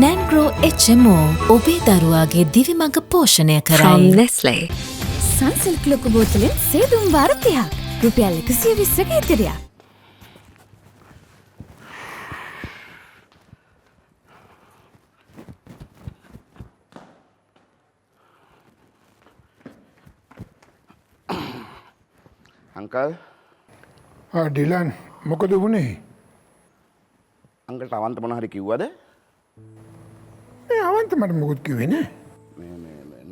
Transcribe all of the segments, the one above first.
Nangro HMO ඔබේ දරුවාගේ දිවි මඟ පෝෂණය කරයි. From Nestle. සන්සිල්ක් ලොකු බෝතලෙන් සේදුම් වාර 30ක්. රුපියල් 120ක ඉතිරියක්. අංකල් ඩිලන් මොකද වුණේ? අංකල්ට අවන්ත මොන හරි කිව්වද? අවන්ත මට මොකුත් කිව්වේ නෑ.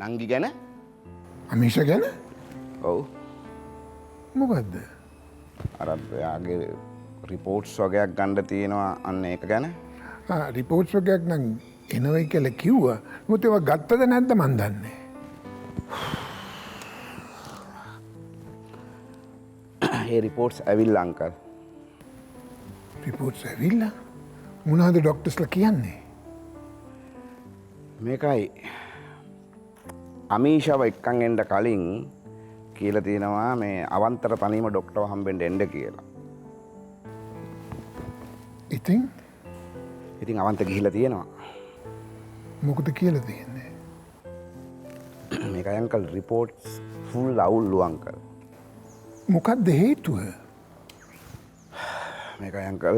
නංගි ගැන? අමීෂ ගැන? ඔව්. මොකද්ද? අර එයාගේ රිපෝට්ස් වගේක් ගන්න තියෙනවා අන්න ඒක ගැන. රිපෝට්ස් වගේක් නම් එනවයි කියලා කිව්වා. මොකද ඒවා ගත්තද නැද්ද මන් දන්නේ. ඒ රිපෝට්ස් ඇවිල්ලා අංකල්. රිපෝට්ස් ඇවිල්ලා? මොනවද ડોක්ටර්ස්ලා කියන්නේ? මේකයි අමීෂාව එක්කන් එන්න කලින් කියලා තියෙනවා මේ අවන්තර තනියම ડોක්ටර්ව හම්බෙන්න එන්න කියලා. ඉතින් අවන්ත ගිහිල්ලා තියෙනවා. මොකද කියලා තියෙන්නේ? මේකයි අංකල් රිපෝට්ස් ෆුල් අවුල්ලු අංකල්. මොකක්ද හේතුව? මේකයි අංකල්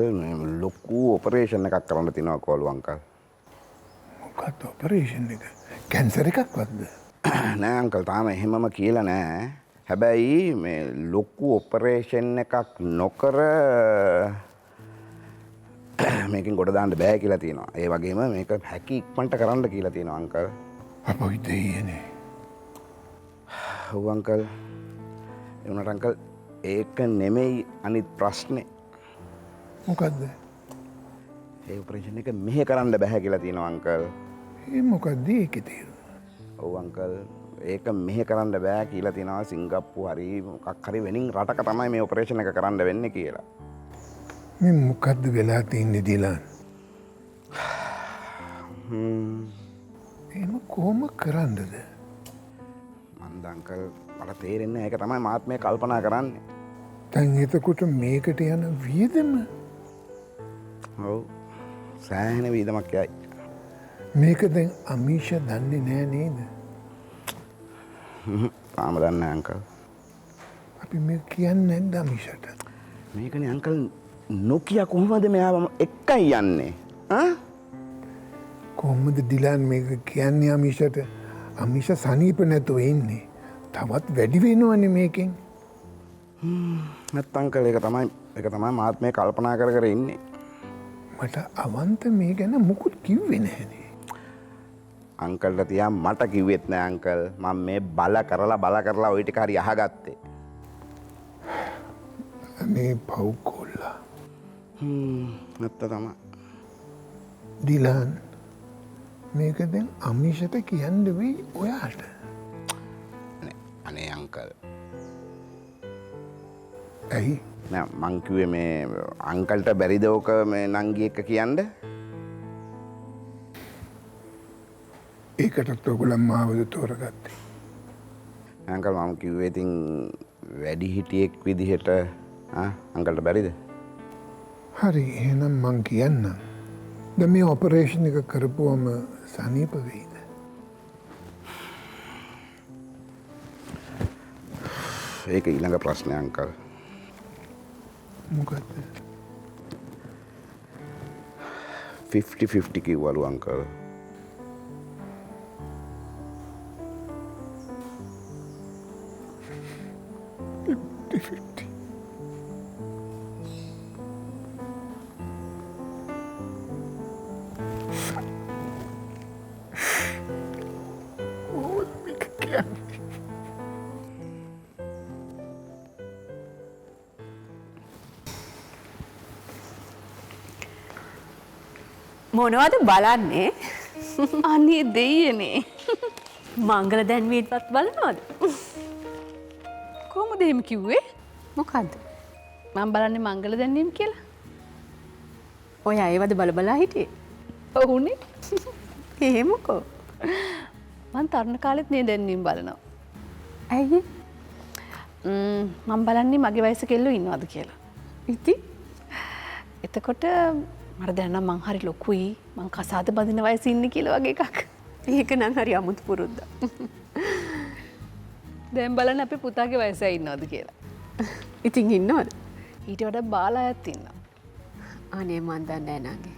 ලොකු ඔපරේෂන් එකක් කරන්න තියෙනවා කොළු අංකල්. මොකක්ද ඔපරේෂන් එක? කැන්සර් එකක්වත්ද? නෑ අංකල් තාම එහෙමම කියලා නෑ. හැබැයි මේ ලොකු ඔපරේෂන් එකක් නොකර මේකෙන් ගොඩ දාන්න බෑ කියලා තියෙනවා. ඒ වගේම මේක හැකි ඉක්මනට කරන්න කියලා තියෙනවා අංකල්. අපොයි දෙයියනේ. ඔව් අංකල්. ඒ වුණාට අංකල් ඒක නෙමෙයි අනිත් ප්‍රශ්නේ. මොකද්ද? ඒ ඔපරේෂන් එක මෙහෙ කරන්න බෑ කියලා තියෙනවා අංකල්. ඒ මොකද්ද ඒකේ තේරුම? ඔව් අංකල් ඒක මෙහෙ කරන්න බෑ කියලා තියෙනවා සිංගප්පූ හරි මොකක් හරි වෙනින් රටක තමයි මේ ඔපරේෂන් එක කරන්න වෙන්නේ කියලා. මේ මොකද්ද වෙලා තින්නේ ඩිලන්? එහෙම කොහොම කරන්නද? මන්ද අංකල් මට තේරෙන්නේ ඒක තමයි මාත් මේ කල්පනා කරන්නේ. දැන් එතකොට මේකට යන වියදම? ඔව් සෑහෙන වියදමක් යයි. මේක දැන් අමීෂා දන්නේ නෑ නේද? තාම දන්නේ නැහැ අංකල්. අපි මේක කියන්නේ නැද්ද අමීෂාට? මේකනේ අංකල් නොකිය කොහොමද මෙයාව එක්කයි යන්නේ? කොහොමද ඩිලන් මේක කියන්නේ අමීෂාට? අමීෂා සනීප නැතුව ඉන්නේ. තවත් වැඩි වෙනවනේ මේකෙන්. නැත්නම් අංකල් ඒක තමයි මාත් මේ කල්පනා කර කර ඉන්නේ. මට අවන්ත මේ ගැන මුකුත් කිව්වේ නැහනේ. අංකල්ට තියා මට කිව්වෙත් නෑ අංකල්. මම මේ බල කරලා ওই ටික හරි අහගත්තේ. අනේ පව් කොල්ලා. නැත්ත තමයි. ඩිලන් මේක දැන් අමීෂට කියන්න වෙයි ඔයාට. අනේ අංකල්. ඇයි? නෑ මං කිව්වේ මේ අංකල්ට බැරිද ඕක මේ නංගි එක්ක කියන්න? ඒකටත් ඔයගොල්ලෝ මාවද තෝරගත්තේ? අංකල් මම කිව්වේ ඉතින් වැඩි හිටියෙක් විදිහට අංකල්ට බැරිද? හරි එහෙනම් මං කියන්නම්. දැන් මේ ඔපරේෂන් එක කරපුවම සනීප වෙයිද? ඒක ඊළඟ ප්‍රශ්නය අංකල්. මොකද්ද? 50-50 කිව්වලු අංකල්. මොනවද බලන්නේ? අනේ දෙයියනේ. මංගල දැන්වීමත් බලනවද? කොහොමද එහෙම කිව්වේ? මොකද්ද? මම බලන්නේ මංගල දැන්වීම කියලා. ඔය ඒවද බල හිටියේ? ඔවුනේ. එහෙමකෝ. මං තරුණ කාලෙත් මේ දැන්වීම බලනවා. ඇයි? මම බලන්නේ මගේ වයස කෙල්ලෝ ඉන්නවද කියලා. ඉතින් එතකොට මට දැනනම් මං හරි ලොකුයි මං කසාද බඳින වයසේ ඉන්නේ කියලා වගේ එකක්. ඒක නම් හරි අමුතු පුරුද්ද. දැන් බලන්න අපේ පුතාගේ වයසේ ඉන්නවද කියලා. ඉතින් ඉන්නවද? ඊට වඩා බාල අයත් ඉන්නවා. අනේ මන් දන්නේ නැහැ නංගි.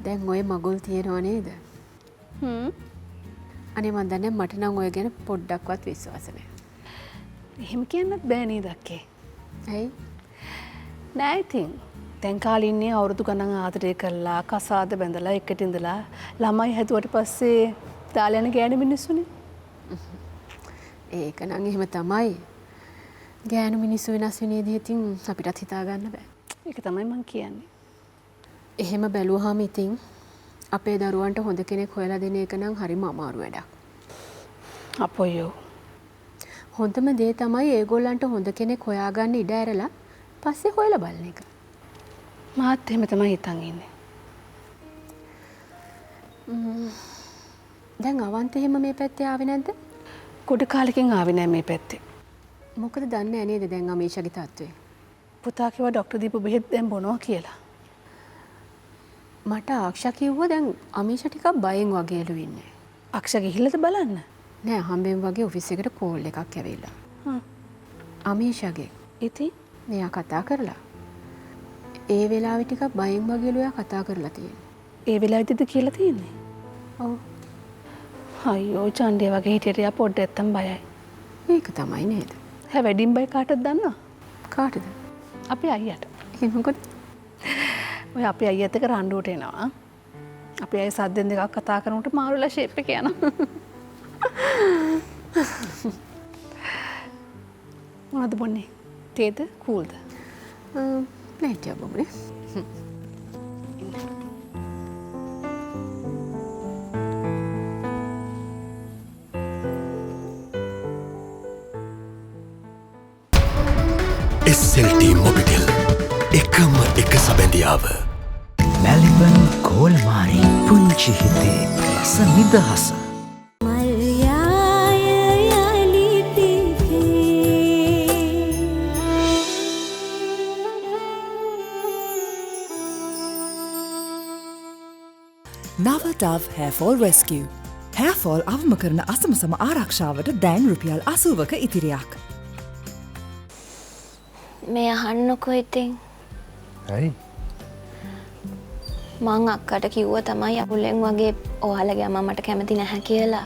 දැන් ඔය මගුල් තියනව නේද? අනේ මන් දන්නේ මට නම් ඔය ගැන පොඩ්ඩක්වත් විශ්වාස නැහැ. එහෙම කියන්නත් බෑ නේද අක්කේ? ඇයි? නෑ ඉතින්. දැන් කාලේ ඉන්නේ අවුරුදු ගණන් ආදරය කරලා කසාද බැඳලා එකට ඉඳලා ළමයි හැදුවට පස්සේ දාලා යන ගෑනු මිනිස්සුනේ. ඒක නම් එහෙම තමයි. ගෑනු මිනිස්සු වෙනස් වෙන විදිහ ඉතින් අපිටත් හිතා ගන්න බෑ. ඒක තමයි මං කියන්නේ. එහෙම බැලුවාම ඉතින් අපේ දරුවන්ට හොඳ කෙනෙක් හොයලා දෙන එක නම් හරිම අමාරු වැඩක්. අපොයෝ. හොඳම දේ තමයි ඒගොල්ලන්ට හොඳ කෙනෙක් හොයාගන්න ඉඩ ඇරලා පස්සේ හොයලා බලන එක. මාත් එහෙම තමයි හිතන් ඉන්නේ. දැන් අවන්ත එහෙම මේ පැත්තේ ආවේ නැද්ද? කුඩ කාලෙකින් ආවේ නෑ මේ පැත්තේ. මොකද දන්නේ නැහැ නේද දැන් අමීෂාගේ තත්ත්වය? පුතා කිව්වා ડોක්ටර් දීපු බෙහෙත් දැන් බොනවා කියලා. මට ආක්ෂා කිව්වා දැන් අමීෂා ටිකක් බයෙන් වගේලු ඉන්නේ. අක්ෂා ගිහිල්ලාද බලන්න? නෑ හම්බෙන් වගේ ඔෆිස් එකට කෝල් එකක් ඇවිල්ලා. අමීෂාගේ ඉතින් මෙයා කතා කරලා. ඒ වෙලාවේ ටිකක් බයෙන් වගේලු එයා කතා කරලා තියෙන්නේ. ඒ වෙලාවෙදිද කියලා තියෙන්නේ? ඔව්. අයියෝ චණ්ඩේ වගේ හිටියට යා පොඩ්ඩක් නැත්තම් බයයි. ඒක තමයි නේද? හැ වැඩිම බය කාටද දන්නව? කාටද? අපේ අයියට. ඒ මොකද? ඔය අපේ අයියත් එක්ක රණ්ඩුවට එනවා. අපේ අය සද්දෙන් දෙකක් කතා කරනකොට මාරුලා ෂේප් එක යනවා. මොනවද බොන්නේ? තේද? කූල්ද? ප්ලේට් එක බොමුනේ. SLT මොබිටෙල් එකම එක සබැඳියාව මැලිබන් කෝල්මාරි පුංචි හිතේ රස නිදහස නව ඩව් හෑෆෝල් රෙස්කිය් හෑෆෝල් අවම කරන අසමසම ආරක්ෂාවට දැන් රුපියල් 80ක ඉතිරියක්. මේ අහන්නකො ඉතින්. ඇයි? මං අක්කට කිව්වා තමයි අකුලෙන් වගේ ඔයාලගේ අම්මා මට කැමති නැහැ කියලා.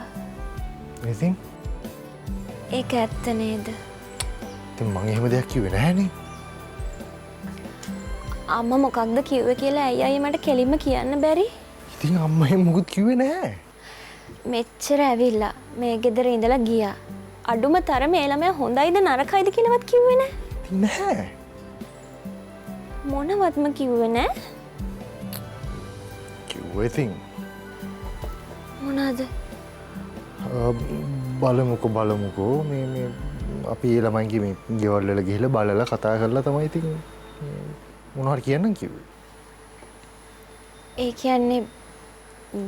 ඉතින්? ඒක ඇත්ත නේද? ඉතින් මං එහෙම දෙයක් කිව්වේ නැහනේ. අම්මා මොකක්ද කිව්වේ කියලා ඇයි මට කෙලින්ම කියන්න බැරි? ඉතින් අම්මා එහෙම මුකුත් කිව්වේ නැහැ. මෙච්චර ඇවිල්ලා මේ ගෙදර ඉඳලා ගියා. අඩුම තරමේ ඒ ළමයා හොඳයිද නරකයිද කියලාවත් කිව්වේ නැහැ. නැහැ. මොනවත්ම කිව්වේ නැහැ. කිව්වේ ඉතින්. මොනවාද? බලමුකෝ මේ අපි ඒ ළමයින්ගේ මේ ගෙවල් වල ගිහිල්ලා බලලා කතා කරලා තමයි ඉතින් මොනවද කියන්නම් කිව්වේ. ඒ කියන්නේ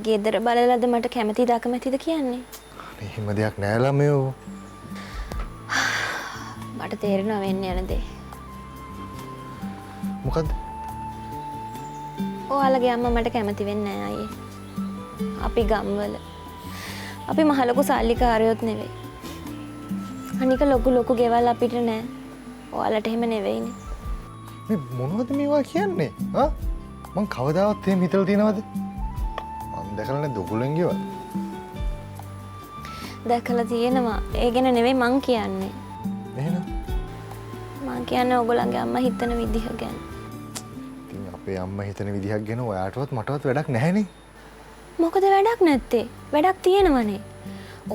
ගෙදර බලලාද මට කැමතිද අකමැතිද කියන්නේ? අනේ එහෙම දෙයක් නෑ ළමයෝ. මට තේරෙනවා වෙන්න යන දේ. මොකද්ද? ඔයාලගේ අම්මා මට කැමති වෙන්නේ නෑ අයියේ. අපි ගම්වල. අපි මහ ලොකු සල්ලිකාරයොත් නෙවෙයි. අනික ලොකු ගෙවල් අපිට නෑ. ඔයාලට එහෙම නෙවෙයිනේ. මේ මොනවද මේවා කියන්නේ? ආ? මං කවදාවත් එහෙම හිතලා තියනවද? මං දැකලා නැද්ද ඔයගොල්ලන් ගෙවල්? දැකලා තියෙනවා. ඒ ගැන නෙවෙයි මං කියන්නේ. එහෙනම් මං කියන්නේ ඔයගොල්ලන්ගේ අම්මා හිතන විදිහ ගැන. ඉතින් අපේ අම්මා හිතන විදිහක් ගැන ඔයාටවත් මටවත් වැඩක් නැහැනේ. මොකද වැඩක් නැත්තේ? වැඩක් තියෙනවනේ.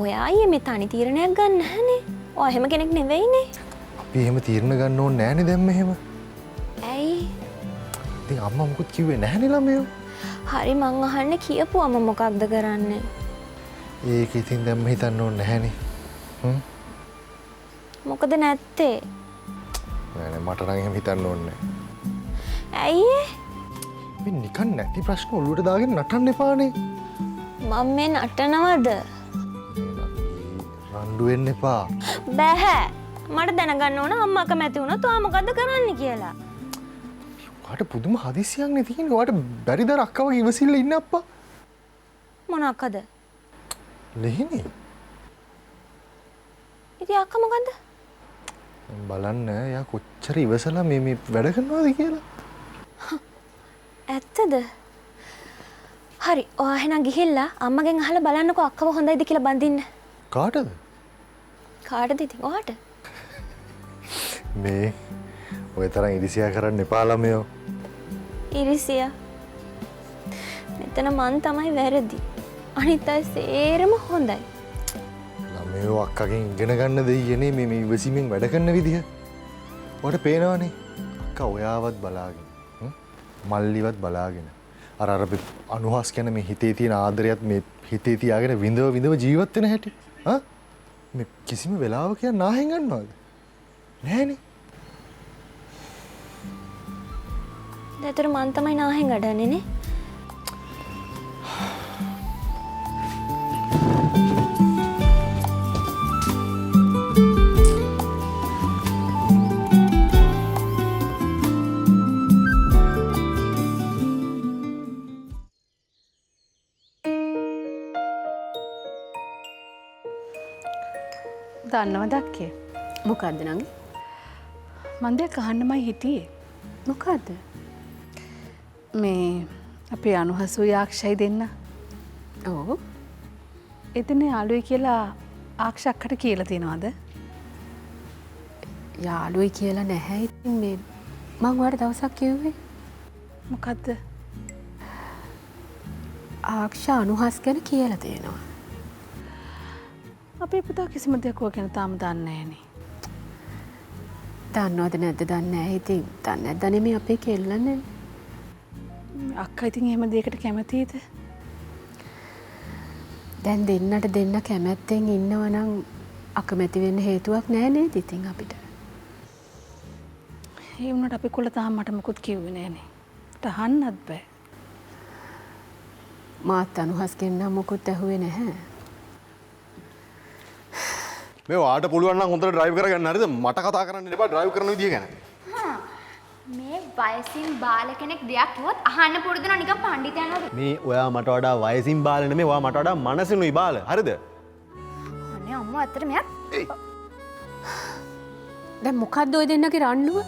ඔයා අයියේ මේ තනි තීරණයක් ගන්න නැහනේ. ඔයා එහෙම කෙනෙක් නෙවෙයිනේ. අපි එහෙම තීරණ ගන්න ඕනේ නැහනේ දැන් මෙහෙම. ඇයි? ඉතින් අම්මා මොකුත් කිව්වේ නැහනේ ළමයෝ. හරි මං අහන්නේ කියපුවම මොකක්ද කරන්නේ? ඒක ඉතින් දැන් හිතන්න ඕනේ නැහනේ. මොකද නැත්තේ? නෑ මට නම් එහෙම හිතන්න ඕනේ නැහැ. ඇයි? මේ නිකන් නැති ප්‍රශ්න ඔළුවට දාගෙන නටන්න එපානේ. මම මේ නටනවද? රණ්ඩු වෙන්න එපා. බෑ. මට දැනගන්න ඕන අම්මා කැමති වුණොත් ඔයා මොකද්ද කරන්නේ කියලා. වාට පුදුම හදිසියක් නේ තියෙන්නේ. වාට බැරිද අක්කව ඉවසිල්ල ඉන්න අප්පා? මොන අක්කද? ලෙහිනේ. ඉතින් අක්කා මොකන්ද? බලන්න එයා කොච්චර ඉවසලා මේ වැඩ කරනවද කියලා. ඇත්තද? හරි. ඔයා එහෙනම් ගිහිල්ලා අම්මගෙන් අහලා බලන්නකෝ අක්කව හොඳයිද කියලා බඳින්න. කාටද? කාටද ඉතින්? ඔයාට. මේ ඔය තරම් ඉරිසියා කරන්න එපා ළමයෝ. ඉරිසියා. මෙතන මං තමයි වැරදි. අනිත් අය සේරම හොඳයි. ළමයෝ අක්කගෙන් ඉගෙන ගන්න දෙයියනේ මේ ඉවසීමෙන් වැඩ කරන විදිහ. ඔයාට පේනවනේ අක්කා ඔයාවත් බලාගෙන. මල්ලිවත් බලාගෙන. අර අනුහස් කියන මේ හිතේ තියෙන ආදරයත් මේ හිතේ තියාගෙන විඳව ජීවත් වෙන හැටි. මේ කිසිම වෙලාවක නාහෙන් ගන්නවද? නෑනේ. දැතර මං තමයි නාහෙන් ගඩන්නේ නේ. දන්නවද අක්කේ? මොකද්ද නංගි? මන් දෙයක් අහන්නමයි හිටියේ. මොකද්ද? මේ අපේ අනුහසු යාක්ෂයි දෙන්න. ඔව්. එතන යාළුවයි කියලා ආක්ෂ අක්කට කියලා තියෙනවද? යාළුවයි කියලා නැහැ. ඉතින් මේ මං ඔයාලට දවසක් කිව්වේ. මොකද්ද? ආක්ෂ අනුහස් ගැන කියලා තියෙනවා. අපේ පුතා කිසිම දෙයක් ඔය ගැන තාම දන්නේ නැහනේ. දන්නවද නැද්ද දන්නේ නැහැ. ඉතින් දන්නේ නැද්ද නෙමෙයි අපේ කෙල්ලනේ. අක්කා ඉතින් එහෙම දෙයකට කැමතිද? දැන් දෙන්නට දෙන්න කැමැත්තෙන් ඉන්නවා නම් අකමැති වෙන්න හේතුවක් නැහැ නේද ඉතින් අපිට. ඒ වුණාට අපි කොල්ල තාම මට මොකුත් කිව්වේ නැහනේ. මට අහන්නත් බෑ. මාත් අනුහස්ගෙන් නම් මොකුත් ඇහුවේ නැහැ. මේ වාට පුළුවන් නම් හොඳට ඩ්‍රයිව් කරගන්න හරිද? මට කතා කරන්න එපා ඩ්‍රයිව් කරන විදිය ගැන. මේ වයසින් බාල කෙනෙක් දෙයක් කිව්වොත් අහන්න පුරුදු වෙනවා නිකන් පඬිතයන් වගේ. මේ ඔයා මට වඩා වයසින් බාල නෙමෙයි ඔයා මට වඩා මනසිනුයි බාල. හරිද? අනේ අම්මෝ ඇත්තට මෙයා දැන් මොකද්ද ඔය දෙන්නගේ රණ්ඩුව?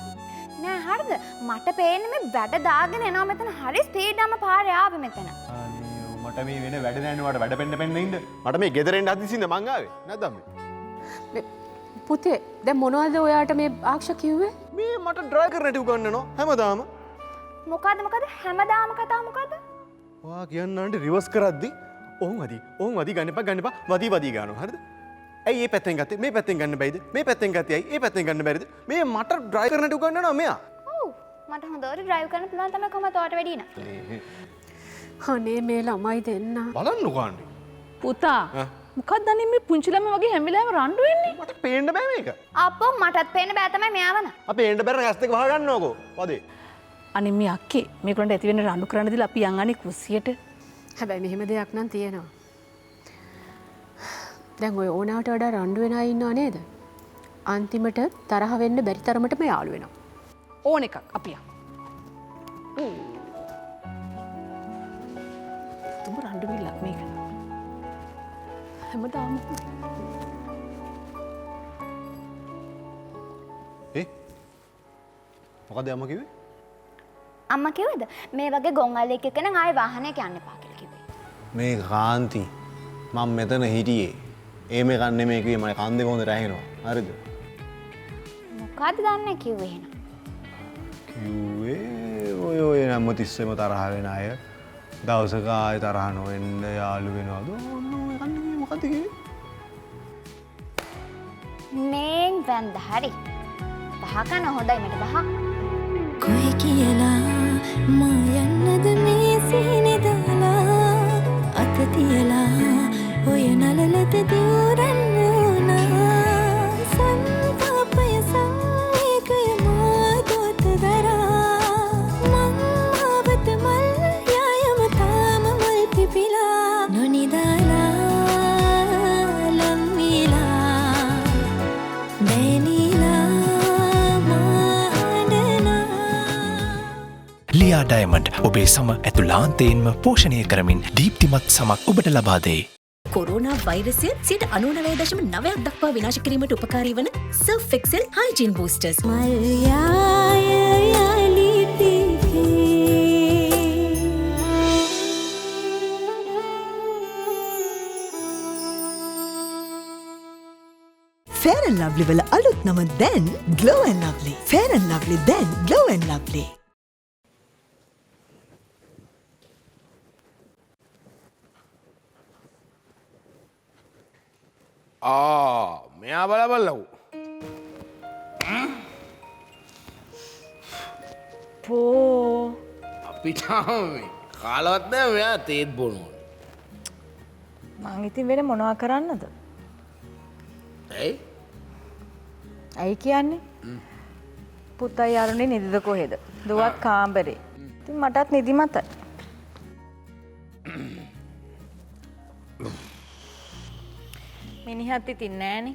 නෑ හරිද? මට පේන්නේ මේ වැඩ දාගෙන එනවා මෙතන හරි ස්පීඩ්වම පාරේ ආවේ මෙතන. මට මේ වෙන වැඩ නෑනේ වට වැඩ පෙන්න ඉන්න. මට මේ ගෙදර එන්න හදිසින්ද මං ආවේ. නැද්ද අම්මේ? පුතේ දැන් මොනවද ඔයාට මේ ආක්ෂ කිව්වේ? මේ මට ඩ්‍රයිව් කරන්න ටික ගන්නනවා හැමදාම. මොකද්ද හැමදාම කතාව මොකද්ද? ඔයා කියන්නන්ට රිවර්ස් කරද්දි ඔහුන් වදී ගන්න එපා වදී ගන්නවා හරිද? ඇයි මේ පැත්තෙන් ගත්තේ? මේ පැත්තෙන් ගන්න බැයිද? මේ පැත්තෙන් ගත්තේ ඇයි? මේ පැත්තෙන් ගන්න බැරිද? මේ මට ඩ්‍රයිව් කරන්න ටික ගන්නනවා මෙයා. ඔව් මට හොඳට ඩ්‍රයිව් කරන්න පුළුවන් තමයි කොහමද ඔයාට වැඩි නා. අනේ මේ ළමයි දෙන්න. බලන්නකෝ අන්නේ. පුතා මොකක්ද අනේ මේ පුංචි ළමයි වගේ හැම වෙලාවෙම රණ්ඩු වෙන්නේ? මට පේන්න බෑ මේක. අප්පෝ මටත් පේන්න බෑ තමයි මෙයාවන. අපි එන්න බැරන ඇස් දෙක වහ ගන්නවකෝ. වදේ. අනේ මේ අක්කේ මේගොල්ලන්ට ඇති වෙන රණ්ඩු කරන්න දීලා අපි යන් අනේ කුස්සියට. හැබැයි මෙහෙම දෙයක් නම් තියෙනවා. දැන් ඔය ඕනාට වඩා රණ්ඩු වෙන අය ඉන්නව නේද? අන්තිමට තරහ වෙන්න බැරි තරමටම යාළු වෙනවා. ඕන එකක් අපි යන්. තුඹ රණ්ඩු විලක් මේක. හැමදාම මොකද අම්මා කිව්වේ? අම්මා කිව්වද මේ වගේ ගොන් අල්ලෙක් එක්ක නම් ආයේ වාහනයක යන්න එපා කියලා කිව්වේ. මේ කාන්ති මම මෙතන හිටියේ. ඒ මේ කන්නේ මේ කිව්වේ මම කන් දෙක හොඳට ඇහෙනවා. හරිද? මොකද්ද දන්නේ කිව්වේ එහෙනම්? කිව්වේ ඔය නම්ම තිස්සෙම තරහ වෙන අය දවසක ආයෙ තරහ නොවෙන්න යාළු වෙනවද? මොකද්ද කිව්වේ? මේන් වැන්ද හරි. බහකන හොඳයි මට බහ. කොයි කියලා මා යන්නද මේ සිහිනේ දාලා අත තියලා ඔය නලලත දුරන්න උනා සංපාපය සංවේගය මාදොත දරා මං ආවත මල් යායම තාම මුල් පිපිලා නොනිදාලා ලම්විලා දැනිලා නිවියා ඩයමන්ඩ් ඔබේ සම ඇතුලාන්තයෙන්ම පෝෂණය කරමින් දීප්තිමත් සමක් ඔබට ලබා දෙයි. කොරෝනා වෛරසය 99.9ක් දක්වා විනාශ කිරීමට උපකාරී වන Surf Excel hygiene boosters. Fair and Lovely වල අලුත් නම දැන් Glow and Lovely. Fair and Lovely දැන් Glow and Lovely. මෙයා බලපල්ලකු පෝ අපිට කාලවත් නෑ මෙයා තේත් බොනවා. මං ඉතින් වෙන මොනවා කරන්නද? ඇයි? ඇයි කියන්නේ? පුතයි අරුණේ නිදිද කොහෙද? දුවත් කාමරේ. ඉතින් මටත් නිදිමතයි. මිනිහත් ඉතින් නෑනේ.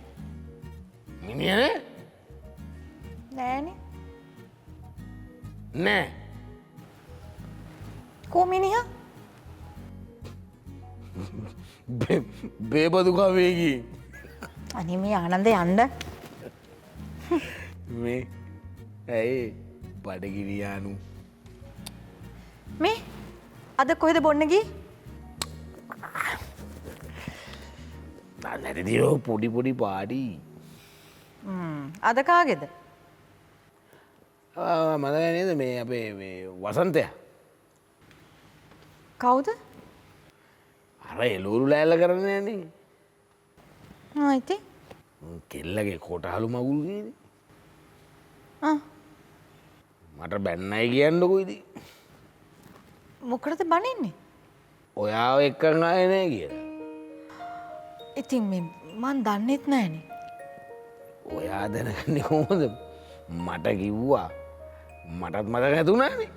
මිනිහනේ? නෑනේ. නෑ. කෝ මිනිහා? බේබදු කවේගී. අනේ මේ ආනන්ද යන්න. මේ ඇයි බඩගිරියානු. මේ අද කොහෙද බොන්න ගියේ? නැතිදිරෝ පොඩි පොඩි පාඩි. අද කාගෙද? මතක නේද මේ අපේ මේ වසන්තය. කවුද? අර එළවලු ලෑල්ල කරන්නේ යන්නේ. ඉතින් කෙල්ලගේ කොටහලු මගුල් කියන්නේ. මට බැන්නයි කියන්නකො ඉතින්. මොකටද බනින්නේ? ඔයාව එක්කන් ආයේ නෑ කියලා. ඉතින් මේ මන් දන්නෙත් නෑනේ. ඔයා දැනගන්නේ කොහොමද? මට කිව්වා. මටත් මතක නැතුණානේ.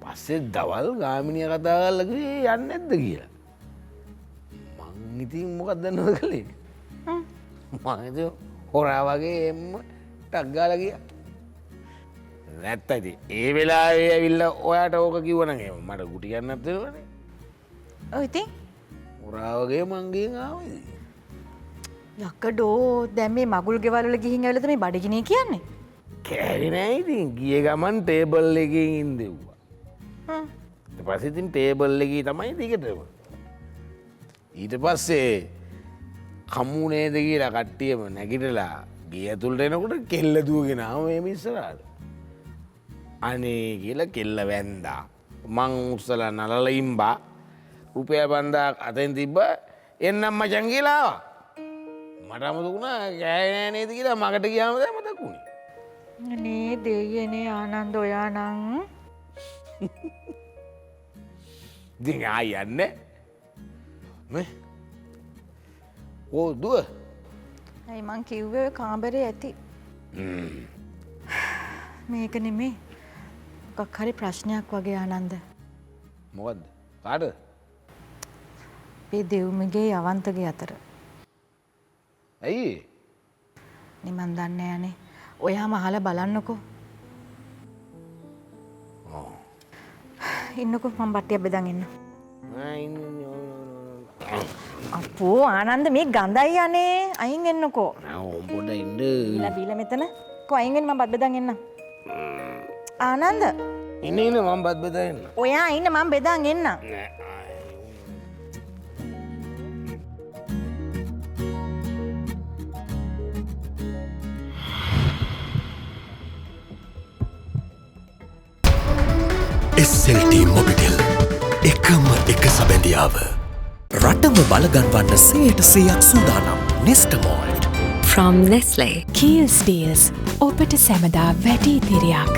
පස්සේ දවල් ගාමිනිය කතා කරලා කිව්වේ යන්නේ නැද්ද කියලා. මං ඉතින් මොකක්ද දන්නවද කළේ? මං ඉතින් හොරා වගේ එම්ම ටක් ගාලා ගියා. නැත්නම් ඉතින් ඒ වෙලාවේ ඇවිල්ලා ඔයාට ඕක කිව්වනම් එහෙම මට ගුටි ගන්නත් වෙනවනේ. ඔව් ඉතින් හොරා වගේ මං ගියන් ආවා ඉතින්. යකඩෝ දැන් මේ මගුල් ගෙවල් වල ගිහින් ඇවිල්ලාද මේ බඩගිනිය කියන්නේ? කෑරි නෑ ඉතින් ගිය ගමන් ටේබල් එකකින් ඉඳෙව්වා. ඊට පස්සේ ඉතින් ටේබල් එකේ තමයි දිගටම. ඊට පස්සේ කමුනේද කියලා කට්ටියම නැගිටලා ගේ ඇතුළට එනකොට කෙල්ල දුවගෙන ආව මේ ඉස්සරහට. අනේ කියලා කෙල්ල වැන්දා. මං උස්සලා නලලා ඉම්බා. රුපියල් 5000ක් අතෙන් තිබ්බ එන්නම් මචං කියලා ආවා. මට අමතක වුණා කෑවේ නෑ නේද කියලා මකට ගියාම තමයි මතක් වුණේ. අනේ දෙයියනේ ආනන්ද ඔයා නම් ඉතින් ආයි යන්නේ මේ ඕ දුව ඇයි මං කිව්වේ ඔය කාමරේ ඇති මේක නෙමේ මොකක් හරි ප්‍රශ්නයක් වගේ ආනන්ද මොකද්ද කාටද මේ දෙව්මගේ යවන්තගේ අතර ඇයි නේ මන් දන්නේ යන්නේ ඔයාම අහලා බලන්නකෝ ඉන්නකෝ මම බට්ටියක් බෙදන් එන්න අපෝ ආනන්ද මේ ගඳයි යන්නේ අයින් එන්නකෝ ඕම් පොඩ ඉන්න ඉලා බීලා මෙතන කො අයින් එන්න මම බත් බෙදන් එන්න ආනන්ද ඉන්න මම බත් බෙදන් එන්න ඔයා ඉන්න මම බෙදන් එන්න SLT මොබිටෙල් එකම එක සබැඳියාව රටම බලගන්වන්න 100% සූදානම් නෙස්ටමෝල්ඩ් From Nestle Kiehl's Deals ඔබට සැමදා වැඩි ඉතිරියක්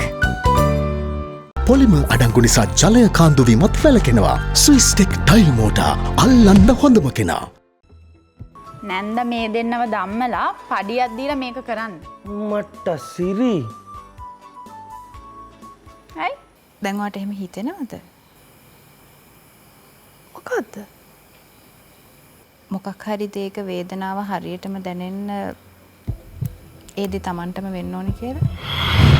පොලිම අඩංගු නිසා ජලය කාන්දුවීමත් වැළකෙනවා ස්විස්ටෙක් ටයිල් මෝටා අල්ලන්න හොඳම කෙනා නැන්ද මේ දෙන්නව දම්මලා පඩියක් දීලා මේක කරන්න මට සිරි ඇයි දැන් ඔයාට එහෙම හිතෙනවද මොකද්ද මොකක් හරි දෙයක වේදනාව හරියටම දැනෙන්න ඒ දේ Tamanටම වෙන්න ඕනේ කියලා